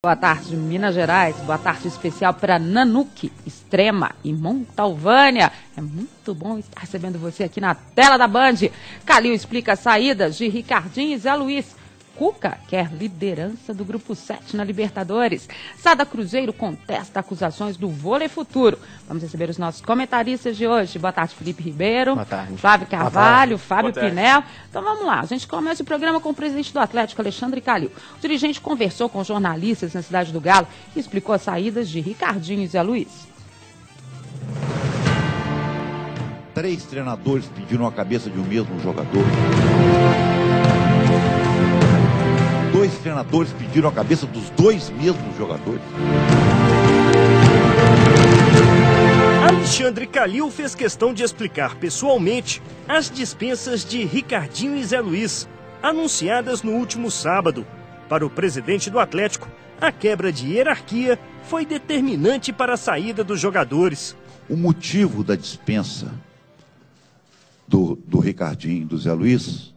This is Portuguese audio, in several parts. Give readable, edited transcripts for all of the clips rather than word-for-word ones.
Boa tarde, Minas Gerais. Boa tarde especial para Nanuque, Extrema e Montalvânia. É muito bom estar recebendo você aqui na tela da Band. Calil explica as saídas de Ricardinho e Zé Luiz. Cuca quer liderança do Grupo 7 na Libertadores. Sada Cruzeiro contesta acusações do Vôlei Futuro. Vamos receber os nossos comentaristas de hoje. Boa tarde, Felipe Ribeiro. Boa tarde. Flávio Carvalho, Fábio Boa tarde. Pinel. Então vamos lá. A gente começa o programa com o presidente do Atlético, Alexandre Calil. O dirigente conversou com jornalistas na Cidade do Galo e explicou as saídas de Ricardinho e Zé Luiz. 3 treinadores pediram a cabeça de um mesmo jogador. 2 treinadores pediram a cabeça dos 2 mesmos jogadores. Alexandre Calil fez questão de explicar pessoalmente as dispensas de Ricardinho e Zé Luiz, anunciadas no último sábado. Para o presidente do Atlético, a quebra de hierarquia foi determinante para a saída dos jogadores. O motivo da dispensa do Ricardinho e do Zé Luiz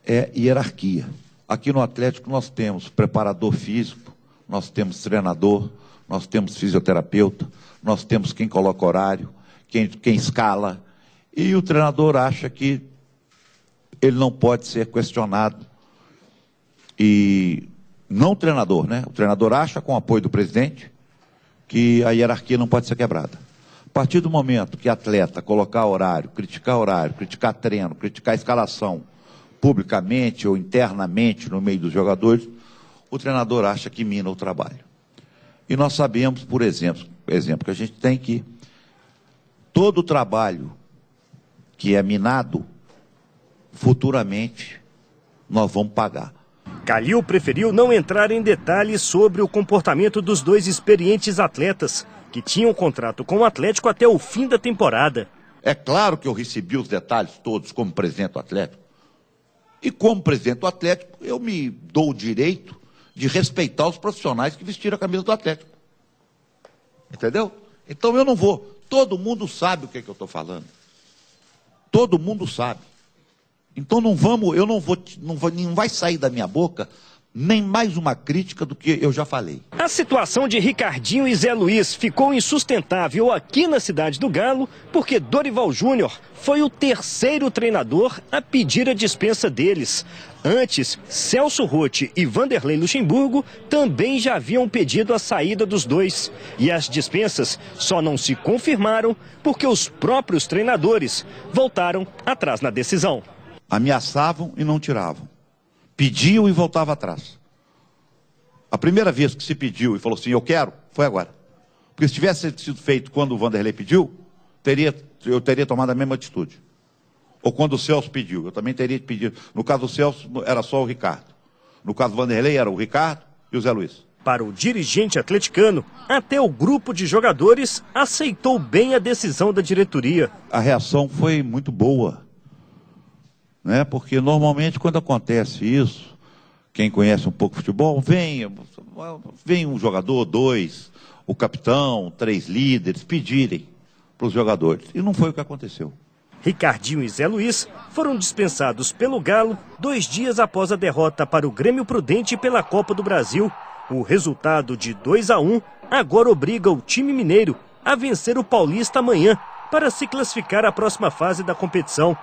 é hierarquia. Aqui no Atlético nós temos preparador físico, nós temos treinador, nós temos fisioterapeuta, nós temos quem coloca horário, quem escala. E o treinador acha que ele não pode ser questionado. E não o treinador, né? O treinador acha, com o apoio do presidente, que a hierarquia não pode ser quebrada. A partir do momento que atleta colocar horário, criticar treino, criticar escalação, publicamente ou internamente no meio dos jogadores, o treinador acha que mina o trabalho. E nós sabemos, por exemplo, que a gente tem que todo o trabalho que é minado, futuramente nós vamos pagar. Calil preferiu não entrar em detalhes sobre o comportamento dos 2 experientes atletas, que tinham contrato com o Atlético até o fim da temporada. É claro que eu recebi os detalhes todos como presidente do Atlético. E como presidente do Atlético, eu me dou o direito de respeitar os profissionais que vestiram a camisa do Atlético. Entendeu? Então eu não vou. Todo mundo sabe o que é que eu estou falando. Todo mundo sabe. Então não vai sair da minha boca nem mais uma crítica do que eu já falei. A situação de Ricardinho e Zé Luiz ficou insustentável aqui na Cidade do Galo, porque Dorival Júnior foi o 3º treinador a pedir a dispensa deles. Antes, Celso Rotti e Vanderlei Luxemburgo também já haviam pedido a saída dos 2. E as dispensas só não se confirmaram porque os próprios treinadores voltaram atrás na decisão. Ameaçavam e não tiravam. Pediam e voltavam atrás. A primeira vez que se pediu e falou assim, eu quero, foi agora. Porque se tivesse sido feito quando o Vanderlei pediu, eu teria tomado a mesma atitude. Ou quando o Celso pediu, eu também teria pedido. No caso do Celso, era só o Ricardo. No caso do Vanderlei, era o Ricardo e o Zé Luiz. Para o dirigente atleticano, até o grupo de jogadores aceitou bem a decisão da diretoria. A reação foi muito boa. Né? Porque normalmente quando acontece isso, quem conhece um pouco de futebol, vem um jogador, 2, o capitão, 3 líderes pedirem para os jogadores. E não foi o que aconteceu. Ricardinho e Zé Luiz foram dispensados pelo Galo 2 dias após a derrota para o Grêmio Prudente pela Copa do Brasil. O resultado de 2-1 agora obriga o time mineiro a vencer o Paulista amanhã para se classificar à próxima fase da competição.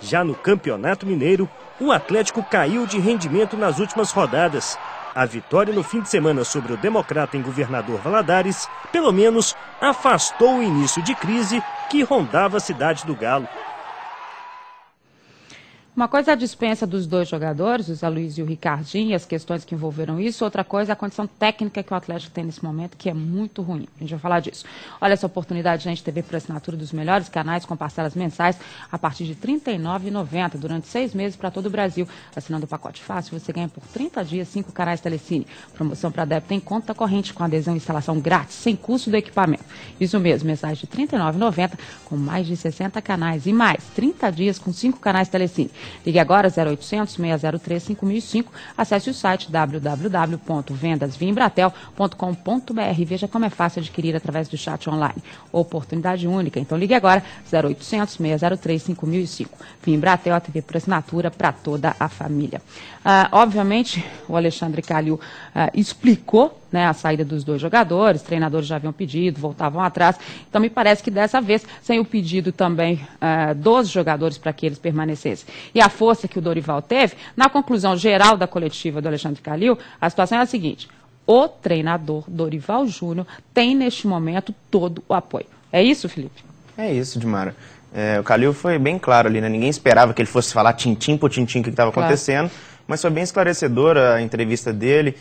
Já no Campeonato Mineiro, o Atlético caiu de rendimento nas últimas rodadas. A vitória no fim de semana sobre o Democrata em Governador Valadares, pelo menos, afastou o início de crise que rondava a Cidade do Galo. Uma coisa é a dispensa dos 2 jogadores, o Zé Luiz e o Ricardinho, e as questões que envolveram isso. Outra coisa é a condição técnica que o Atlético tem nesse momento, que é muito ruim. A gente vai falar disso. Olha essa oportunidade, gente, TV por assinatura dos melhores canais com parcelas mensais a partir de R$ 39,90 durante 6 meses para todo o Brasil. Assinando o pacote fácil, você ganha por 30 dias 5 canais Telecine. Promoção para débito em conta corrente com adesão e instalação grátis, sem custo do equipamento. Isso mesmo, mensagem de R$ 39,90 com mais de 60 canais e mais 30 dias com 5 canais Telecine. Ligue agora 0800 603 5005, acesse o site www.vendasvia-embratel.com.br e veja como é fácil adquirir através do chat online. Oportunidade única, então ligue agora 0800 603 5005. Via Embratel, a TV por assinatura para toda a família. Obviamente, o Alexandre Calil explicou né, a saída dos 2 jogadores, treinadores já haviam pedido, voltavam atrás. Então, me parece que dessa vez, sem o pedido também dos jogadores para que eles permanecessem, e a força que o Dorival teve, na conclusão geral da coletiva do Alexandre Calil, a situação é a seguinte: o treinador Dorival Júnior tem, neste momento, todo o apoio. É isso, Felipe? É isso, Dimara. O Calil foi bem claro ali, né? Ninguém esperava que ele fosse falar tintim por tintim o que estava acontecendo, mas foi bem esclarecedora a entrevista dele.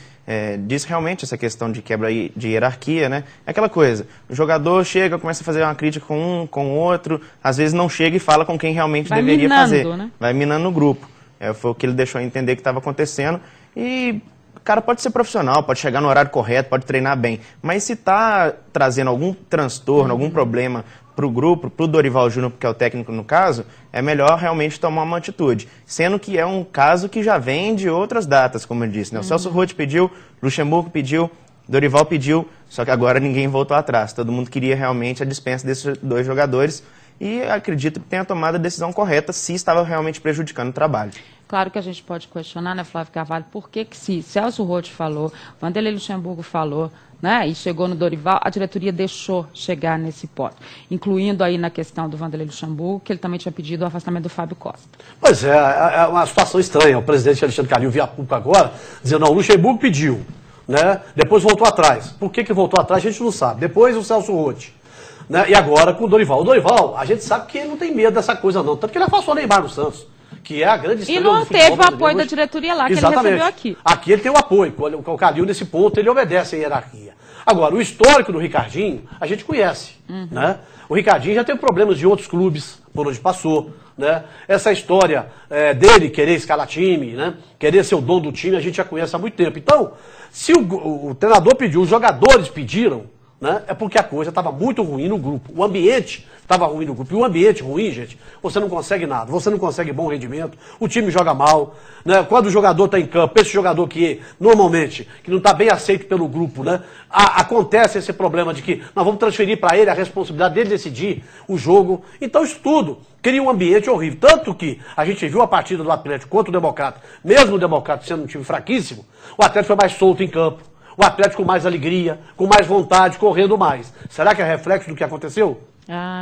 Diz realmente essa questão de quebra de hierarquia, né? É aquela coisa, o jogador chega, começa a fazer uma crítica com um, com o outro, às vezes não chega e fala com quem realmente deveria fazer. Né? Vai minando o grupo. Foi o que ele deixou entender que estava acontecendo. E o cara pode ser profissional, pode chegar no horário correto, pode treinar bem, mas se está trazendo algum transtorno, algum problema para o grupo, para o Dorival Júnior, que é o técnico no caso, é melhor realmente tomar uma atitude. Sendo que é um caso que já vem de outras datas, como eu disse. Né? O Celso Roth pediu, Luxemburgo pediu, Dorival pediu, só que agora ninguém voltou atrás. Todo mundo queria realmente a dispensa desses 2 jogadores e acredito que tenha tomado a decisão correta se estava realmente prejudicando o trabalho. Claro que a gente pode questionar, né, Flávio Carvalho, por que se Celso Roth falou, Vanderlei Luxemburgo falou, né, e chegou no Dorival, a diretoria deixou chegar nesse ponto, incluindo aí na questão do Vanderlei Luxemburgo, que ele também tinha pedido o afastamento do Fábio Costa. Pois é uma situação estranha. O presidente Alexandre Calil via público agora, dizendo, não, o Luxemburgo pediu, né, depois voltou atrás. Por que voltou atrás, a gente não sabe. Depois o Celso Roth. Né, e agora com o Dorival. O Dorival, a gente sabe que ele não tem medo dessa coisa não, tanto que ele afastou o Neymar no Santos, que é a grande estrela do futebol brasileiro. E não teve o apoio da diretoria lá, que ele recebeu aqui. Aqui ele tem o apoio, o Calil nesse ponto, ele obedece à hierarquia. Agora, o histórico do Ricardinho, a gente conhece, né? O Ricardinho já teve problemas de outros clubes, por onde passou, né? Essa história dele querer escalar time, né? Querer ser o dono do time, a gente já conhece há muito tempo. Então, se o treinador pediu, os jogadores pediram, né? É porque a coisa estava muito ruim no grupo. O ambiente estava ruim no grupo. E o ambiente ruim, gente, você não consegue nada. Você não consegue bom rendimento. O time joga mal. Né? Quando o jogador está em campo, esse jogador que normalmente que não está bem aceito pelo grupo, né? Acontece esse problema de que nós vamos transferir para ele a responsabilidade dele decidir o jogo. Então isso tudo cria um ambiente horrível. Tanto que a gente viu a partida do Atlético contra o Democrata, mesmo o Democrata sendo um time fraquíssimo, o Atlético foi mais solto em campo. O Atlético com mais alegria, com mais vontade, correndo mais. Será que é reflexo do que aconteceu?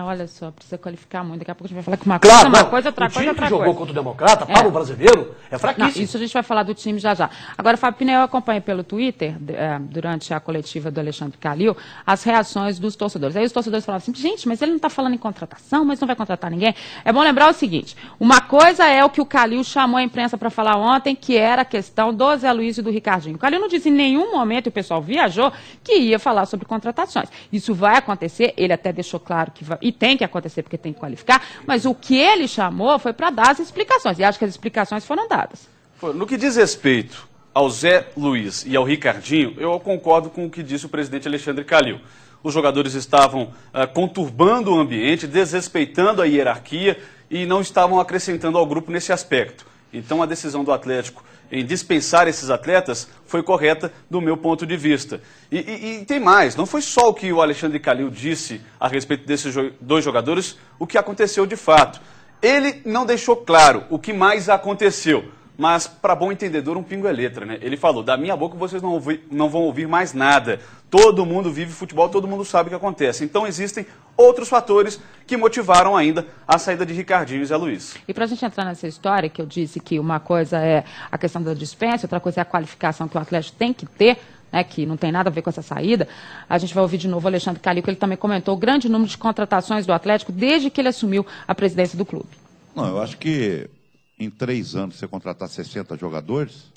Olha só, precisa qualificar muito. Daqui a pouco a gente vai falar que uma coisa, outra coisa, outra coisa. O time que jogou contra o Democrata, para o brasileiro, é fraquíssimo. Não, isso a gente vai falar do time já já. Agora, Fábio Pina, eu acompanhei pelo Twitter, durante a coletiva do Alexandre Calil, as reações dos torcedores. Aí os torcedores falavam assim, gente, mas ele não está falando em contratação, mas não vai contratar ninguém. É bom lembrar o seguinte, uma coisa é o que o Calil chamou a imprensa para falar ontem, que era a questão do Zé Luiz e do Ricardinho. O Calil não disse em nenhum momento, o pessoal viajou, que ia falar sobre contratações. Isso vai acontecer, ele até deixou claro que vai, e tem que acontecer porque tem que qualificar, mas o que ele chamou foi para dar as explicações, e acho que as explicações foram dadas. No que diz respeito ao Zé Luiz e ao Ricardinho, eu concordo com o que disse o presidente Alexandre Calil. Os jogadores estavam conturbando o ambiente, desrespeitando a hierarquia e não estavam acrescentando ao grupo nesse aspecto. Então a decisão do Atlético em dispensar esses atletas foi correta do meu ponto de vista. E tem mais, não foi só o que o Alexandre Calil disse a respeito desses 2 jogadores, o que aconteceu de fato. Ele não deixou claro o que mais aconteceu, mas para bom entendedor um pingo é letra, né? Ele falou, da minha boca vocês não vão ouvir mais nada. Todo mundo vive futebol, todo mundo sabe o que acontece. Então existem outros fatores que motivaram ainda a saída de Ricardinho e Zé Luiz. E para a gente entrar nessa história, que eu disse que uma coisa é a questão da dispensa, outra coisa é a qualificação que o Atlético tem que ter, né, que não tem nada a ver com essa saída, a gente vai ouvir de novo o Alexandre Calil, que ele também comentou o grande número de contratações do Atlético desde que ele assumiu a presidência do clube. Não, eu acho que em 3 anos você contratar 60 jogadores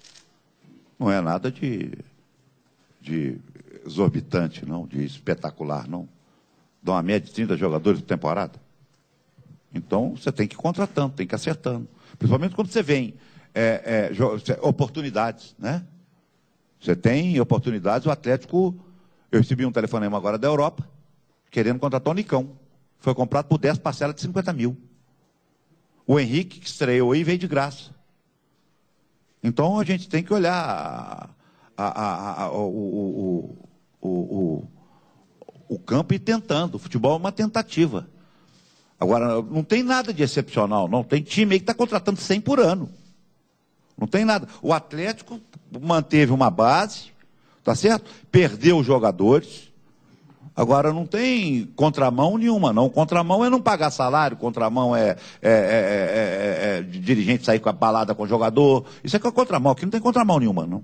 não é nada de exorbitante, não, de espetacular, não. Dá uma média de 30 jogadores por temporada. Então, você tem que ir contratando, tem que ir acertando. Principalmente quando você vem oportunidades, né? Você tem oportunidades, o Atlético... Eu recebi um telefonema agora da Europa, querendo contratar o Nicão. Foi comprado por 10 parcelas de 50 mil. O Henrique, que estreou aí, veio de graça. Então, a gente tem que olhar o campo e ir tentando. O futebol é uma tentativa. Agora, não tem nada de excepcional, não. Tem time aí que está contratando 100 por ano. Não tem nada. O Atlético manteve uma base, tá certo? Perdeu os jogadores. Agora, não tem contramão nenhuma, não. Contramão é não pagar salário, contramão é dirigente sair com a balada com o jogador. Isso é que é contramão, aqui não tem contramão nenhuma, não.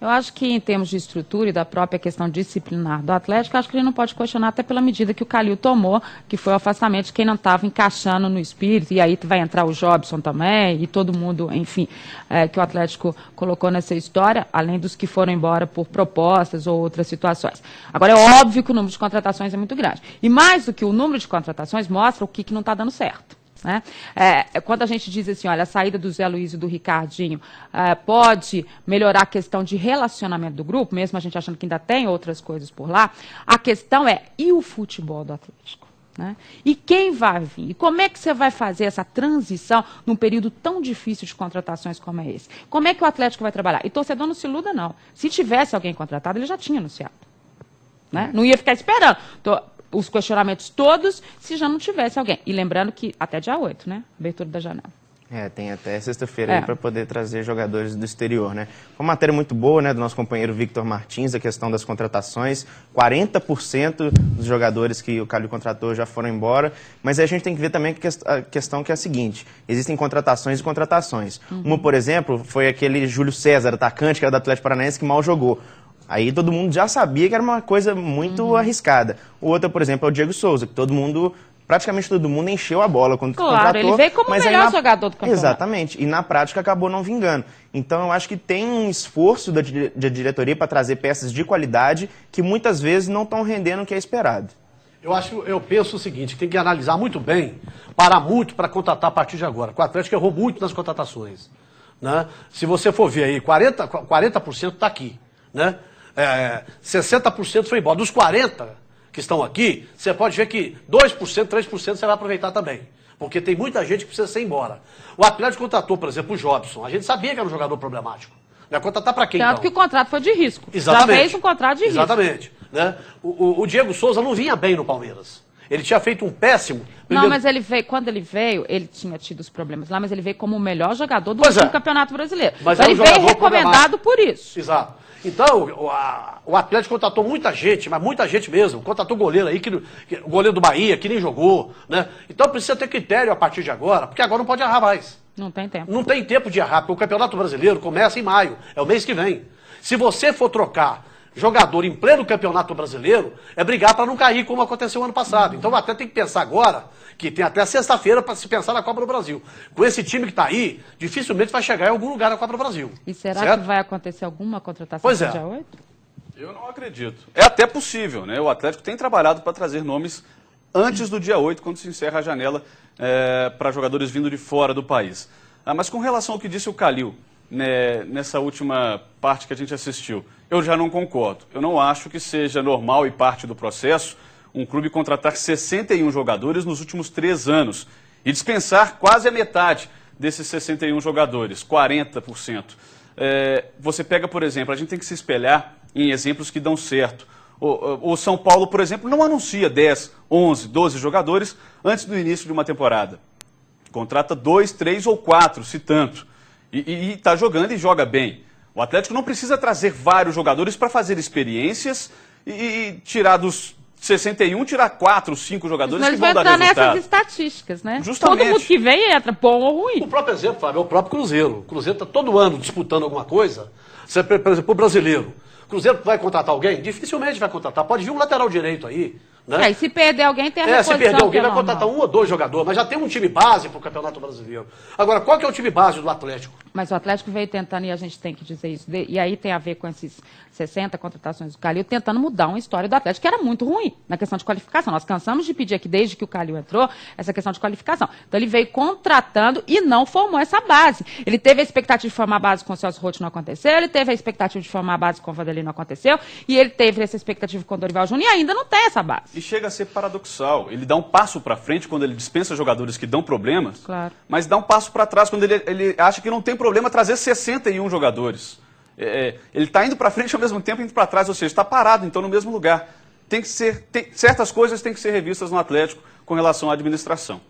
Eu acho que, em termos de estrutura e da própria questão disciplinar do Atlético, acho que ele não pode questionar até pela medida que o Calil tomou, que foi o afastamento de quem não estava encaixando no espírito, e aí vai entrar o Jobson também, e todo mundo, enfim, que o Atlético colocou nessa história, além dos que foram embora por propostas ou outras situações. Agora, é óbvio que o número de contratações é muito grande. E mais do que o número de contratações, mostra o que não está dando certo. Né? Quando a gente diz assim, olha, a saída do Zé Luiz e do Ricardinho pode melhorar a questão de relacionamento do grupo, mesmo a gente achando que ainda tem outras coisas por lá, a questão é, e o futebol do Atlético? Né? E quem vai vir? E como é que você vai fazer essa transição num período tão difícil de contratações como é esse? Como é que o Atlético vai trabalhar? E torcedor não se iluda, não. Se tivesse alguém contratado, ele já tinha anunciado. Né? Não ia ficar esperando os questionamentos todos, se já não tivesse alguém. E lembrando que até dia 8, né? Abertura da janela. Tem até sexta-feira aí para poder trazer jogadores do exterior, né? Uma matéria muito boa, né, do nosso companheiro Victor Martins, a questão das contratações. 40% dos jogadores que o Calil contratou já foram embora, mas aí a gente tem que ver também a questão que é a seguinte, existem contratações e contratações. Uma, por exemplo, foi aquele Júlio César, atacante, que era do Atlético Paranaense, que mal jogou. Aí todo mundo já sabia que era uma coisa muito arriscada. O outro, por exemplo, é o Diego Souza, que praticamente todo mundo encheu a bola quando contratou. Ele veio como o melhor jogador do campeonato. Exatamente, e na prática acabou não vingando. Então eu acho que tem um esforço da diretoria para trazer peças de qualidade que muitas vezes não estão rendendo o que é esperado. Eu penso o seguinte, que tem que analisar muito bem, parar muito para contratar a partir de agora. O Atlético errou muito nas contratações. Né? Se você for ver aí, 40% está aqui. Né? 60% foi embora. Dos 40% que estão aqui, você pode ver que 2%, 3% você vai aproveitar também. Porque tem muita gente que precisa ser embora. O Atlético contratou, por exemplo, o Jobson. A gente sabia que era um jogador problemático. Vai contratar para quem, Tanto que o contrato foi de risco. Exatamente. Já fez um contrato de risco. Exatamente. Né? O Diego Souza não vinha bem no Palmeiras. Ele tinha feito um péssimo... Não, mas ele veio, quando ele veio, ele tinha tido os problemas lá, mas ele veio como o melhor jogador do último Campeonato Brasileiro. Mas então ele veio recomendado por isso. Exato. Então, o Atlético contratou muita gente, mas muita gente mesmo. Contratou goleiro aí, o goleiro do Bahia, que nem jogou. Né? Então precisa ter critério a partir de agora, porque agora não pode errar mais. Não tem tempo. Não tem tempo de errar, porque o Campeonato Brasileiro começa em maio, é o mês que vem. Se você for trocar jogador em pleno Campeonato Brasileiro, é brigar para não cair, como aconteceu ano passado. Então até tem que pensar agora, que tem até sexta-feira para se pensar na Copa do Brasil. Com esse time que está aí, dificilmente vai chegar em algum lugar na Copa do Brasil. E será que vai acontecer alguma contratação no dia 8? Eu não acredito. É até possível, né? O Atlético tem trabalhado para trazer nomes antes do dia 8, quando se encerra a janela para jogadores vindo de fora do país. Mas com relação ao que disse o Calil, né, nessa última parte que a gente assistiu, eu já não concordo. Eu não acho que seja normal e parte do processo um clube contratar 61 jogadores nos últimos 3 anos e dispensar quase a metade desses 61 jogadores, 40%. Você pega, por exemplo, a gente tem que se espelhar em exemplos que dão certo. O São Paulo, por exemplo, não anuncia 10, 11, 12 jogadores antes do início de uma temporada. Contrata 2, 3 ou 4, se tanto. E está jogando e joga bem. O Atlético não precisa trazer vários jogadores para fazer experiências e tirar dos 61, tirar 4, 5 jogadores que vão dar resultado. Mas vai entrar nessas estatísticas, né? Justamente. Todo mundo que vem entra, bom ou ruim. O próprio exemplo, Fábio, é o próprio Cruzeiro. O Cruzeiro está todo ano disputando alguma coisa. Você, por exemplo, o brasileiro. O Cruzeiro vai contratar alguém? Dificilmente vai contratar. Pode vir um lateral direito aí. Né? E se perder alguém, tem a reposição. Se perder alguém, vai contratar 1 ou 2 jogadores. Mas já tem um time base para o Campeonato Brasileiro. Agora, qual que é o time base do Atlético? Mas o Atlético veio tentando, e a gente tem que dizer isso, e aí tem a ver com esses 60 contratações do Calil, tentando mudar uma história do Atlético, que era muito ruim na questão de qualificação. Nós cansamos de pedir aqui, desde que o Calil entrou, essa questão de qualificação. Então ele veio contratando e não formou essa base. Ele teve a expectativa de formar a base com o Celso Roth, não aconteceu. Ele teve a expectativa de formar a base com o Vanderlei, não aconteceu. E ele teve essa expectativa com o Dorival Júnior e ainda não tem essa base. E chega a ser paradoxal. Ele dá um passo para frente quando ele dispensa jogadores que dão problemas, claro, mas dá um passo para trás quando ele acha que não tem problema trazer 61 jogadores. Ele está indo para frente ao mesmo tempo indo para trás, ou seja, está parado então no mesmo lugar. Certas coisas têm que ser revistas no Atlético com relação à administração.